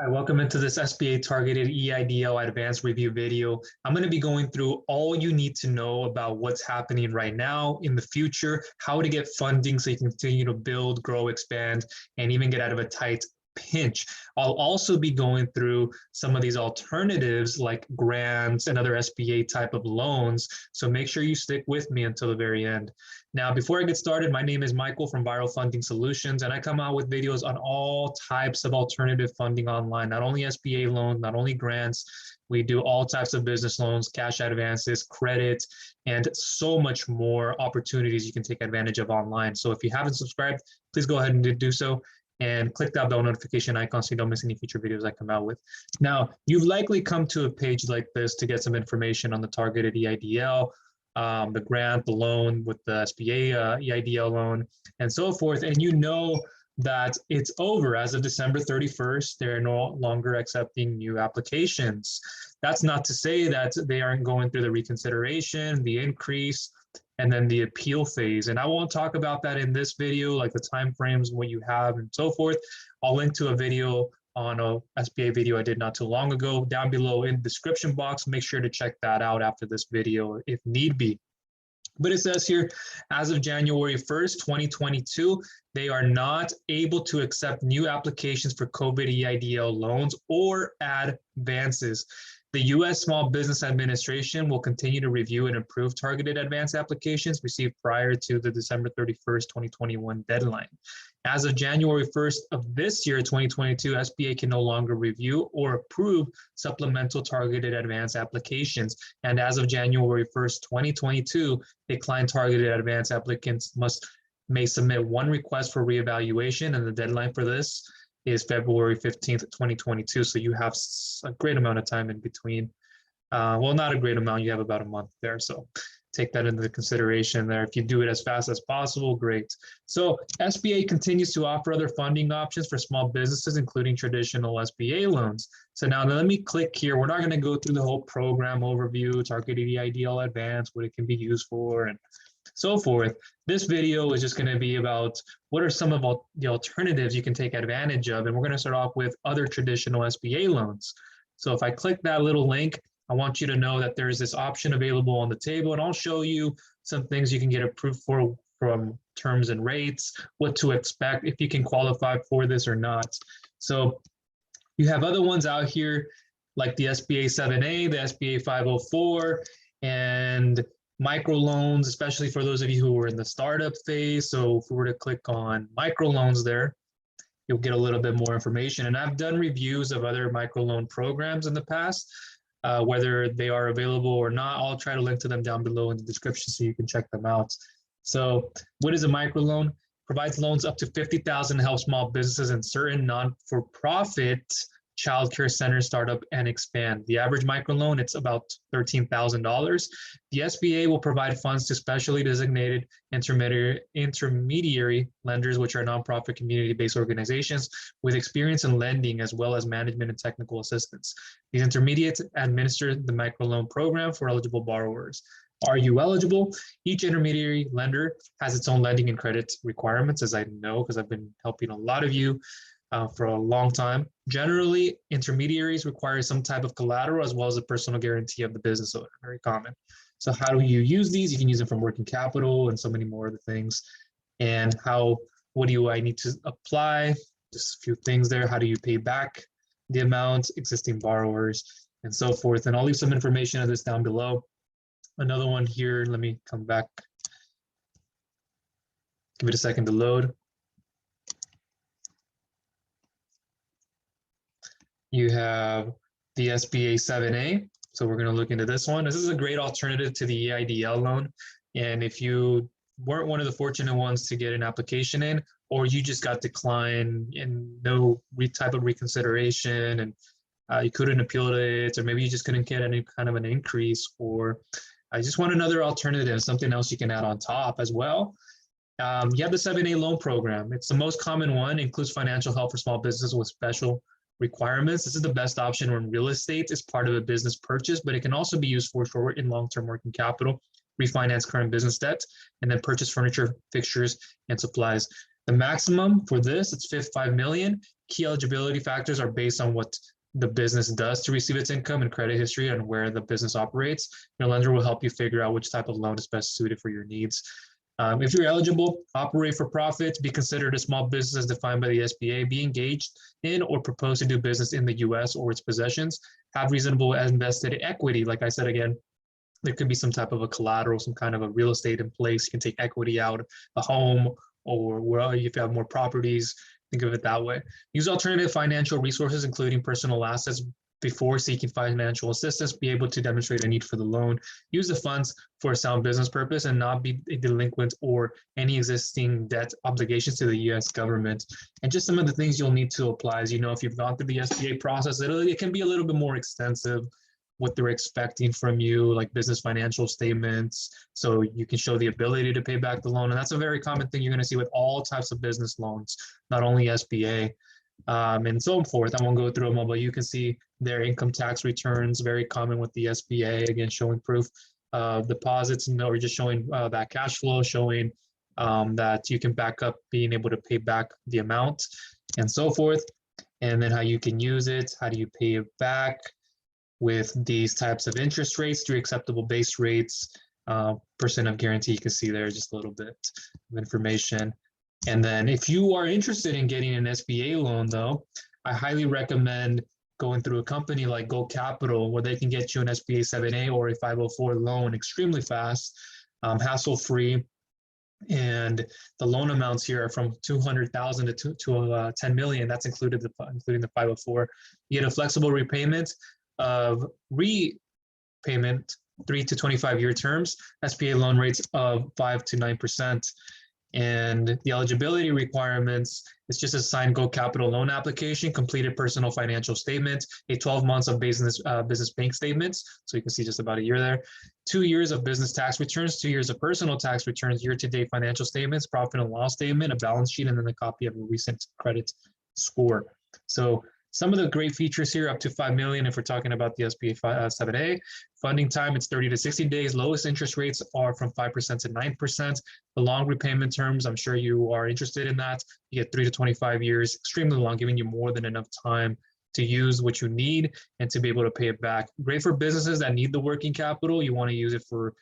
Hi, welcome into this SBA Targeted EIDL Advanced Review video. I'm going to be going through all you need to know about what's happening right now, in the future, how to get funding so you can continue to build, grow, expand, and even get out of a tight pinch. I'll also be going through some of these alternatives like grants and other SBA type of loans. So make sure you stick with me until the very end. Now, before I get started, my name is Michael from Viral Funding Solutions, and I come out with videos on all types of alternative funding online, not only SBA loans, not only grants. We do all types of business loans, cash advances, credit, and so much more opportunities you can take advantage of online. So if you haven't subscribed, please go ahead and do so and click that bell notification icon so you don't miss any future videos I come out with. Now, you've likely come to a page like this to get some information on the targeted EIDL, the grant, the loan with the SBA EIDL loan, and so forth. And you know that it's over as of December 31st. They're no longer accepting new applications. That's not to say that they aren't going through the reconsideration, the increase, and then the appeal phase. And I won't talk about that in this video, like the timeframes, what you have, and so forth. I'll link to a video on a SBA video I did not too long ago down below in the description box. Make sure to check that out after this video if need be. But it says here, as of January 1st, 2022, they are not able to accept new applications for COVID EIDL loans or advances. The U.S. Small Business Administration will continue to review and approve targeted advance applications received prior to the December 31st, 2021 deadline. As of January 1st of this year, 2022, SBA can no longer review or approve supplemental targeted advance applications. And as of January 1st, 2022, declined targeted advance applicants may submit one request for reevaluation, and the deadline for this is February 15th, 2022. So you have a great amount of time in between. Well, not a great amount, you have about a month there. So take that into consideration there. If you do it as fast as possible, great. So SBA continues to offer other funding options for small businesses, including traditional SBA loans. So now let me click here. We're not going to go through the whole program overview, targeted EIDL advance, what it can be used for, and so forth. This video is just going to be about what are some of the alternatives you can take advantage of. And we're going to start off with other traditional SBA loans. So if I click that little link, I want you to know that there's this option available on the table, and I'll show you some things you can get approved for from terms and rates, what to expect, if you can qualify for this or not. So you have other ones out here like the SBA 7A, the SBA 504, and microloans, especially for those of you who are in the startup phase. So if we were to click on microloans there, you'll get a little bit more information. And I've done reviews of other microloan programs in the past, whether they are available or not. I'll try to link to them down below in the description so you can check them out. So what is a microloan? Provides loans up to $50,000 to help small businesses and certain non-for-profit childcare centers start up and expand. The average microloan, it's about $13,000. The SBA will provide funds to specially designated intermediary lenders, which are nonprofit community-based organizations with experience in lending as well as management and technical assistance. These intermediates administer the microloan program for eligible borrowers. Are you eligible? Each intermediary lender has its own lending and credit requirements, as I know because I've been helping a lot of you for a long time. Generally, intermediaries require some type of collateral as well as a personal guarantee of the business owner, very common. So how do you use these? You can use them from working capital and so many more other things. And what do I need to apply? Just a few things there. How do you pay back the amount, existing borrowers, and so forth. And I'll leave some information of this down below. Another one here, let me come back. Give it a second to load. You have the SBA 7A. So we're going to look into this one. This is a great alternative to the EIDL loan. And if you weren't one of the fortunate ones to get an application in, or you just got declined and no type of reconsideration and you couldn't appeal it, or maybe you just couldn't get any kind of an increase, or I just want another alternative, something else you can add on top as well. You have the 7A loan program. It's the most common one, includes financial help for small businesses with special requirements. This is the best option when real estate is part of a business purchase, but it can also be used for short and long-term working capital, refinance current business debt, and then purchase furniture, fixtures, and supplies. The maximum for this, it's $5 million. key eligibility factors are based on what the business does to receive its income and credit history and where the business operates. Your lender will help you figure out which type of loan is best suited for your needs. If you're eligible, operate for profit, be considered a small business as defined by the SBA, be engaged in or propose to do business in the US or its possessions, have reasonable invested equity. Like I said, again, there could be some type of a collateral, some kind of a real estate in place. You can take equity out, a home, or well, if you have more properties, think of it that way. Use alternative financial resources, including personal assets, before seeking financial assistance. Be able to demonstrate a need for the loan. Use the funds for a sound business purpose and not be a delinquent or any existing debt obligations to the U.S. government. And just some of the things you'll need to apply is, if you've gone through the SBA process, it can be a little bit more extensive what they're expecting from you, like business financial statements, so you can show the ability to pay back the loan. And that's a very common thing you're going to see with all types of business loans, not only SBA, and so forth. I won't go through them all, but you can see their income tax returns, very common with the SBA, again, showing proof of deposits, or just showing that cash flow, showing that you can back up being able to pay back the amount and so forth. And then how you can use it, how do you pay it back with these types of interest rates, through acceptable base rates, percent of guarantee. You can see there just a little bit of information. And then if you are interested in getting an SBA loan though, I highly recommend going through a company like Go Capital, where they can get you an SBA 7A or a 504 loan extremely fast, hassle-free. And the loan amounts here are from 200,000 to 10 million. That's including the 504. You get a flexible repayment of repayment 3 to 25-year terms, SBA loan rates of 5 to 9%. And the eligibility requirements is just a signed Go Capital loan application, completed personal financial statement, a 12 months of business bank statements. So you can see just about a year there. 2 years of business tax returns, 2 years of personal tax returns, year-to-date financial statements, profit and loss statement, a balance sheet, and then a copy of a recent credit score. So some of the great features here, up to 5 million if we're talking about the SBA 7A. Funding time, it's 30 to 60 days. Lowest interest rates are from 5% to 9%. The long repayment terms, I'm sure you are interested in that. You get 3 to 25 years, extremely long, giving you more than enough time to use what you need and to be able to pay it back. Great for businesses that need the working capital. You want to use it for,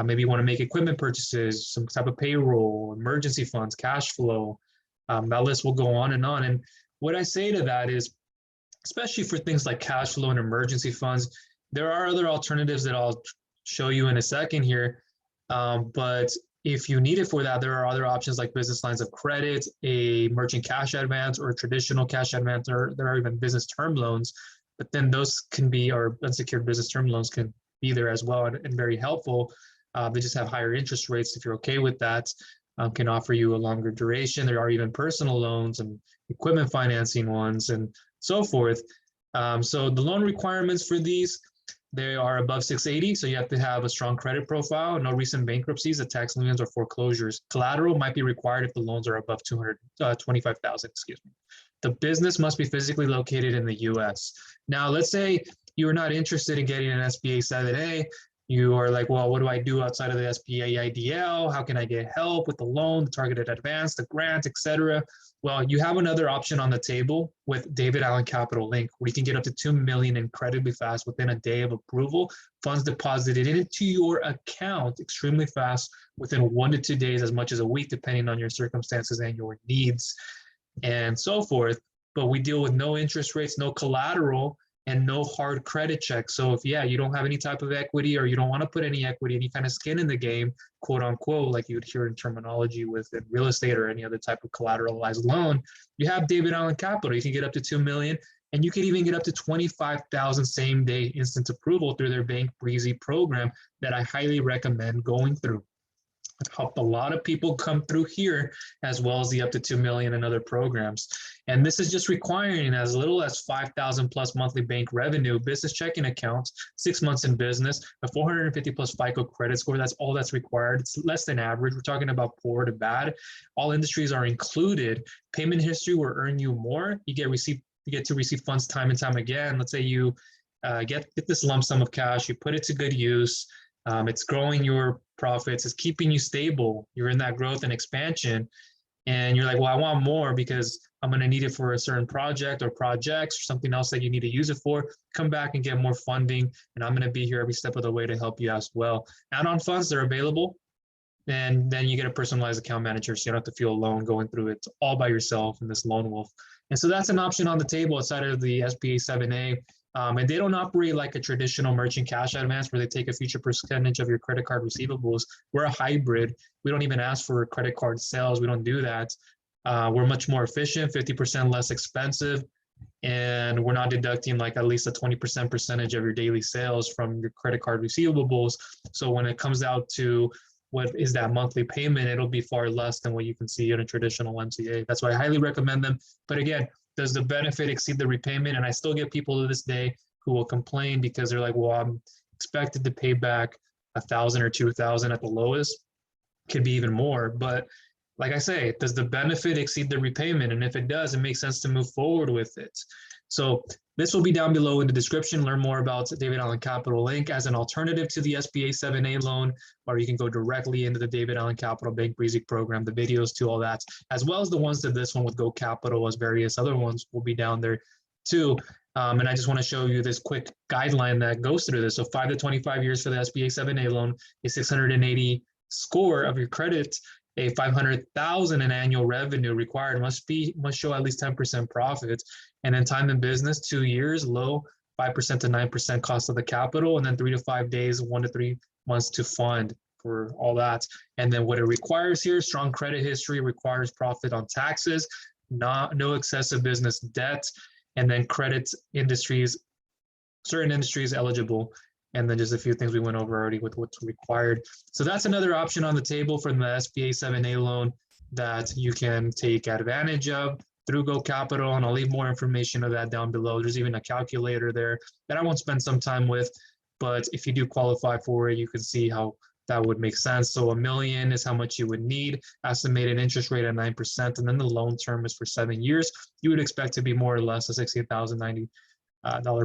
maybe you want to make equipment purchases, some type of payroll, emergency funds, cash flow. That list will go on. And what I say to that is, especially for things like cash flow and emergency funds, there are other alternatives that I'll show you in a second here. But if you need it for that, there are other options like business lines of credit, a merchant cash advance, or a traditional cash advance, or there are even business term loans. But then those can be, or unsecured business term loans can be there as well, and very helpful. They just have higher interest rates. If you're okay with that, can offer you a longer duration. There are even personal loans and equipment financing ones and so forth. So the loan requirements for these, they are above 680. So you have to have a strong credit profile, no recent bankruptcies, tax liens, or foreclosures. Collateral might be required if the loans are above 225,000, excuse me. The business must be physically located in the US. Now, let's say you're not interested in getting an SBA 7A. You are like, well, what do I do outside of the SBA EIDL? How can I get help with the loan, the targeted advance, the grant, etc.? Well, you have another option on the table with David Allen Capital Link, where you can get up to 2 million incredibly fast within a day of approval. Funds deposited into your account extremely fast within 1 to 2 days, as much as a week, depending on your circumstances and your needs and so forth. But we deal with no interest rates, no collateral, and no hard credit checks. So if, you don't have any type of equity, or you don't want to put any equity, any kind of skin in the game, quote unquote, like you would hear in terminology with real estate or any other type of collateralized loan, you have David Allen Capital. You can get up to 2 million, and you can even get up to 25,000 same day instant approval through their Bank Breezy program that I highly recommend going through. I've helped a lot of people come through here, as well as the up to 2 million and other programs. And this is just requiring as little as 5,000 plus monthly bank revenue, business checking accounts, 6 months in business, a 450 plus FICO credit score. That's all that's required. It's less than average. We're talking about poor to bad. All industries are included. Payment history will earn you more. You get to receive funds time and time again. Let's say you get this lump sum of cash, you put it to good use. It's growing your profits, it's keeping you stable. You're in that growth and expansion, and you're like, well, I want more because I'm going to need it for a certain project or projects or something else that you need to use it for, come back and get more funding. And I'm going to be here every step of the way to help you as well. Add-on funds, they're available. And then you get a personalized account manager, so you don't have to feel alone going through it all by yourself in this lone wolf. And so that's an option on the table outside of the SBA 7A. And they don't operate like a traditional merchant cash advance where they take a future percentage of your credit card receivables. We're a hybrid. We don't even ask for credit card sales. We don't do that. We're much more efficient, 50% less expensive, and we're not deducting like at least a 20% percentage of your daily sales from your credit card receivables. So when it comes out to what is that monthly payment, it'll be far less than what you can see in a traditional MCA. That's why I highly recommend them. But again, does the benefit exceed the repayment? And I still get people to this day who will complain because they're like, well, I'm expected to pay back 1,000 or 2,000 at the lowest. Could be even more. But like I say, does the benefit exceed the repayment? And if it does, it makes sense to move forward with it. So this will be down below in the description. Learn more about David Allen Capital Link as an alternative to the SBA 7A loan, or you can go directly into the David Allen Capital Bank Breezy program, the videos to all that, as well as the ones to this one with Go Capital, as various other ones will be down there too. And I just want to show you this quick guideline that goes through this. So 5 to 25 years for the SBA 7A loan, a 680 score of your credit, a 500,000 in annual revenue required, must show at least 10% profit, and then time in business 2 years, low 5% to 9% cost of the capital, and then 3 to 5 days, 1 to 3 months to fund for all that. And then what it requires here: strong credit history, requires profit on taxes, no excessive business debt, and then credit industries, certain industries eligible. And then just a few things we went over already with what's required. So that's another option on the table from the SBA 7A loan that you can take advantage of through Go Capital. And I'll leave more information of that down below. There's even a calculator there that I won't spend some time with, but if you do qualify for it, you can see how that would make sense. So $1 million is how much you would need, estimated interest rate at 9%, and then the loan term is for 7 years. You would expect to be more or less a $60,090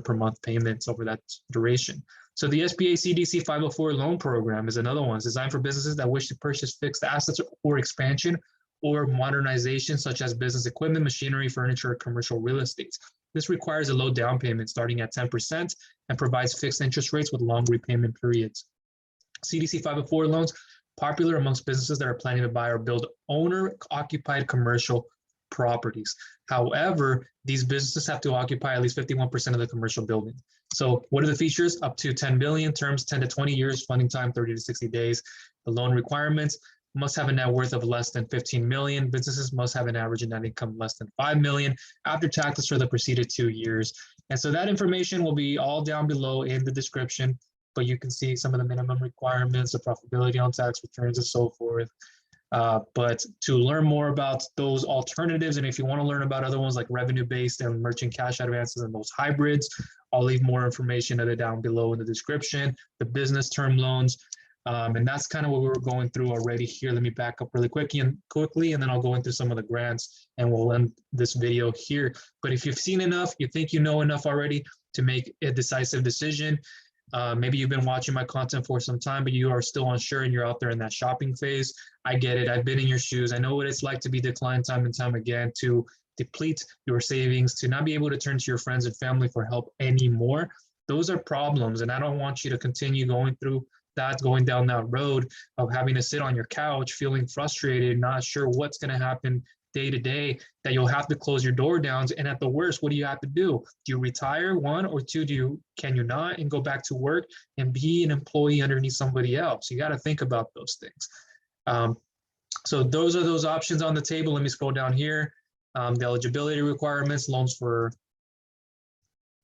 per month payments over that duration. So the SBA CDC 504 loan program is another one. It's designed for businesses that wish to purchase fixed assets or expansion or modernization, such as business equipment, machinery, furniture, or commercial real estate. This requires a low down payment starting at 10% and provides fixed interest rates with long repayment periods. CDC 504 loans, popular amongst businesses that are planning to buy or build owner-occupied commercial properties. However, these businesses have to occupy at least 51% of the commercial building. So what are the features? Up to 10 billion, terms 10 to 20 years, funding time 30 to 60 days. The loan requirements: must have a net worth of less than 15 million. Businesses must have an average net income less than 5 million after taxes for the preceded 2 years. And so that information will be all down below in the description, but you can see some of the minimum requirements, the profitability on tax returns, and so forth. But to learn more about those alternatives, and if you want to learn about other ones like revenue-based and merchant cash advances and those hybrids, I'll leave more information of it down below in the description, the business term loans. And that's kind of what we were going through already here. Let me back up really quickly, and then I'll go into some of the grants, and we'll end this video here. But if you've seen enough, you think you know enough already to make a decisive decision, maybe you've been watching my content for some time, but you are still unsure and you're out there in that shopping phase. I get it. I've been in your shoes. I know what it's like to be declined time and time again, to deplete your savings, to not be able to turn to your friends and family for help anymore. Those are problems, and I don't want you to continue going through that, going down that road of having to sit on your couch, feeling frustrated, not sure what's going to happen day to day, that you'll have to close your door down. And at the worst, what do you have to do? Do you retire? One, or two, can you not and go back to work and be an employee underneath somebody else? You got to think about those things. So those are those options on the table. Let me scroll down here. The eligibility requirements, loans for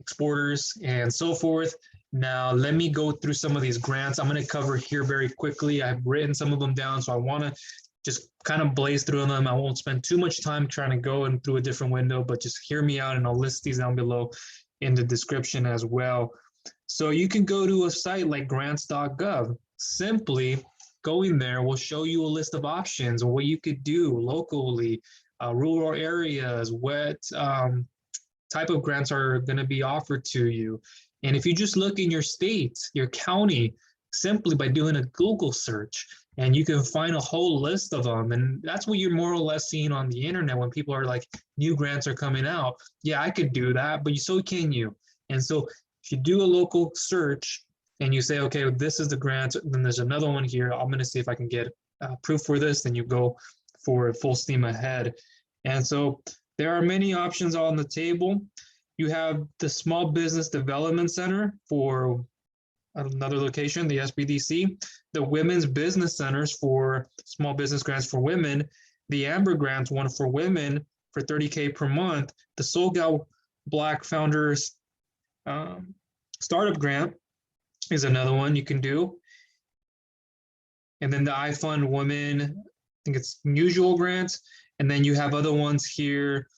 exporters, and so forth. Now, let me go through some of these grants. I'm going to cover here very quickly. I've written some of them down, so I want to just kind of blaze through them. I won't spend too much time trying to go and through a different window, but just hear me out, and I'll list these down below in the description as well. So you can go to a site like grants.gov. Simply going there will show you a list of options, what you could do locally, rural areas, what type of grants are going to be offered to you. And if you just look in your state, your county, simply by doing a Google search. And you can find a whole list of them. And that's what you're more or less seeing on the internet when people are like, new grants are coming out. Yeah, I could do that, but so can you. And so if you do a local search and you say, okay, this is the grant, then there's another one here, I'm going to see if I can get proof for this, then you go for full steam ahead. And so there are many options on the table. You have the Small Business Development Center for another location, the SBDC, the Women's Business Centers for small business grants for women, the Amber Grants one for women for $30K per month, the SoGal Black Founders Startup Grant is another one you can do. And then the iFund Women, I think it's usual grants. And then you have other ones here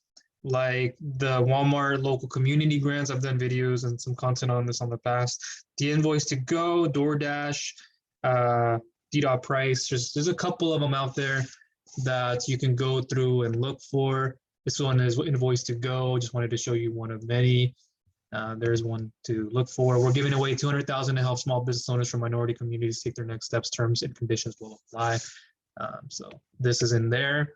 like the Walmart local community grants. I've done videos and some content on this on the past. The Invoice to Go, DoorDash, D. Price. There's a couple of them out there that you can go through and look for. This one is Invoice to Go. Just wanted to show you one of many. There's one to look for. We're giving away $200,000 to help small business owners from minority communities take their next steps. Terms and conditions will apply. So this is in there.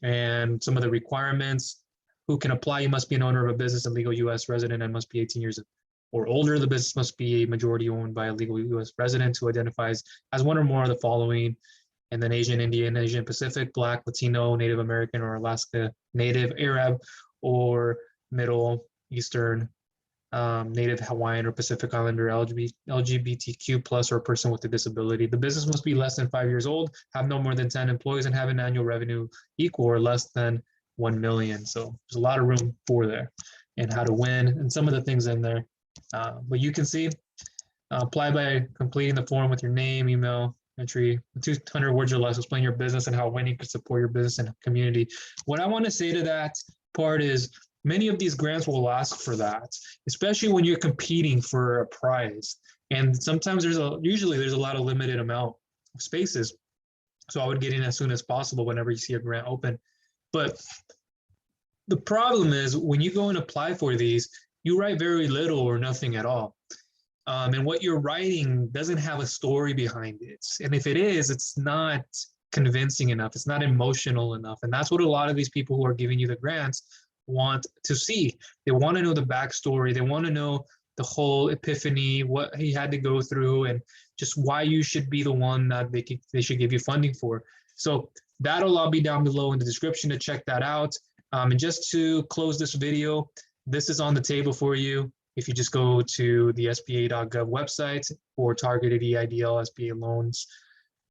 And some of the requirements. Who can apply? You must be an owner of a business, a legal U.S. resident, and must be 18 years or older. The business must be a majority owned by a legal U.S. resident who identifies as one or more of the following. And then Asian, Indian, Asian Pacific, Black, Latino, Native American, or Alaska Native, Arab, or Middle Eastern, Native Hawaiian or Pacific Islander, LGBTQ plus, or a person with a disability. The business must be less than 5 years old, have no more than 10 employees, and have an annual revenue equal or less than 1 million. So there's a lot of room for there and how to win and some of the things in there. But you can see, apply by completing the form with your name, email, entry, 200 words or less, explain your business and how winning could support your business and community. What I want to say to that part is many of these grants will ask for that, especially when you're competing for a prize. And sometimes usually there's a lot of limited amount of spaces. So I would get in as soon as possible whenever you see a grant open. But the problem is when you go and apply for these, you write very little or nothing at all. And what you're writing doesn't have a story behind it. And if it is, it's not convincing enough. It's not emotional enough. And that's what a lot of these people who are giving you the grants want to see. They want to know the backstory. They want to know the whole epiphany, what he had to go through, and just why you should be the one that they should give you funding for. So that'll all be down below in the description to check that out. And just to close this video, this is on the table for you. If you just go to the SBA.gov website for targeted EIDL SBA loans,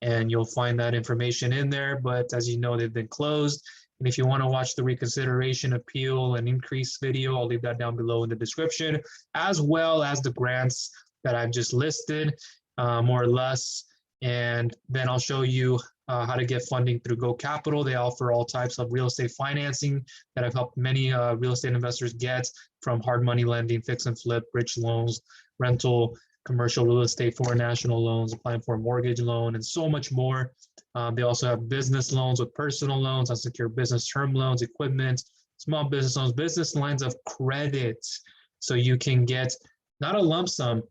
and you'll find that information in there. But as you know, they've been closed. And if you want to watch the reconsideration, appeal, and increase video, I'll leave that down below in the description, as well as the grants that I've just listed, more or less. And then I'll show you how to get funding through Go Capital. They offer all types of real estate financing that I've helped many real estate investors get, from hard money lending, fix and flip, bridge loans, rental, commercial real estate, foreign national loans, applying for a mortgage loan, and so much more. They also have business loans with personal loans, unsecured business term loans, equipment, small business loans, business lines of credit. So you can get not a lump sum,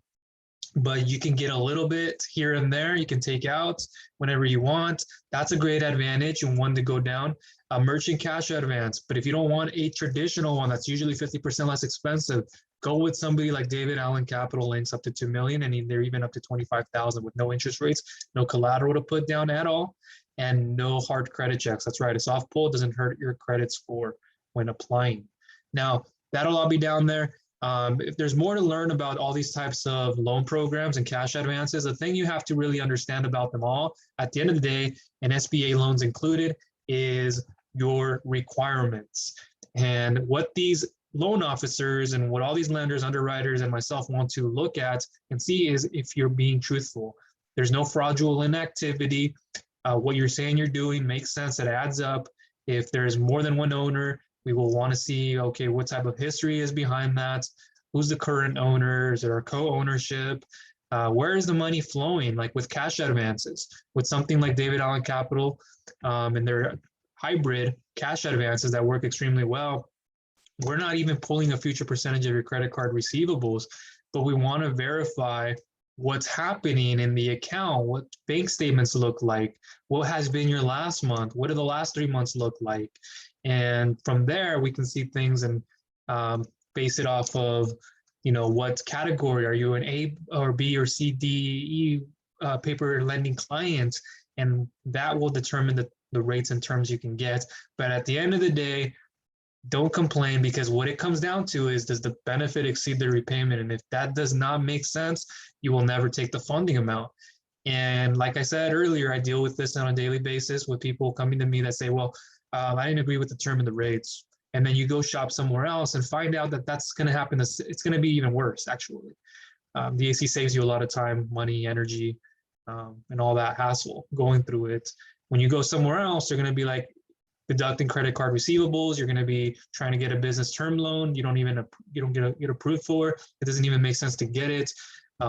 but you can get a little bit here and there. You can take out whenever you want. That's a great advantage and one to go down. A merchant cash advance, but if you don't want a traditional one that's usually 50% less expensive, go with somebody like David Allen Capital Links up to 2 million, and they're even up to 25,000 with no interest rates, no collateral to put down at all, and no hard credit checks. That's right, a soft pull doesn't hurt your credit score when applying. Now, that'll all be down there. If there's more to learn about all these types of loan programs and cash advances, the thing you have to really understand about them all, at the end of the day, and SBA loans included, is your requirements. And what these loan officers and what all these lenders, underwriters, and myself want to look at and see is if you're being truthful. There's no fraudulent activity. What you're saying you're doing makes sense. It adds up. If there's more than one owner, we will want to see, okay, what type of history is behind that? Who's the current owner? Is there a co-ownership? Where is the money flowing? Like with cash advances, with something like David Allen Capital and their hybrid cash advances that work extremely well. We're not even pulling a future percentage of your credit card receivables, but we want to verify what's happening in the account, what bank statements look like, what has been your last month, what do the last 3 months look like. And from there, we can see things and base it off of, what category are you, an A or B or C, D, E paper lending client, and that will determine the rates and terms you can get. But at the end of the day, don't complain, because what it comes down to is, does the benefit exceed the repayment? And if that does not make sense, you will never take the funding amount. And like I said earlier, I deal with this on a daily basis with people coming to me that say, well, I didn't agree with the term and the rates. And then you go shop somewhere else and find out that that's going to happen. It's going to be even worse, actually. The AC saves you a lot of time, money, energy, and all that hassle going through it. When you go somewhere else, they're going to be like, deducting credit card receivables. You're going to be trying to get a business term loan. You don't get approved for. It doesn't even make sense to get it.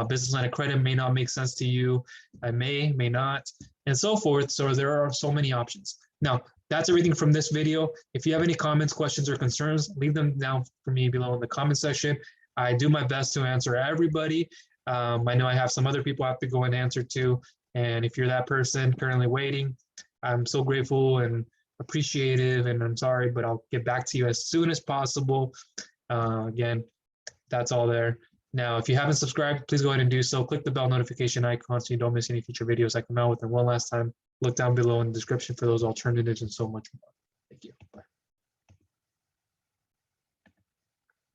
Business line of credit may not make sense to you. I may not, and so forth. So there are so many options. Now, that's everything from this video. If you have any comments, questions, or concerns, leave them down for me below in the comment section. I do my best to answer everybody. I know I have some other people I have to go and answer to. And if you're that person currently waiting, I'm so grateful and appreciative, and I'm sorry, but I'll get back to you as soon as possible. Again, that's all there. Now, if you haven't subscribed, please go ahead and do so. Click the bell notification icon so you don't miss any future videos I come out with. And one last time, look down below in the description for those alternatives and so much more.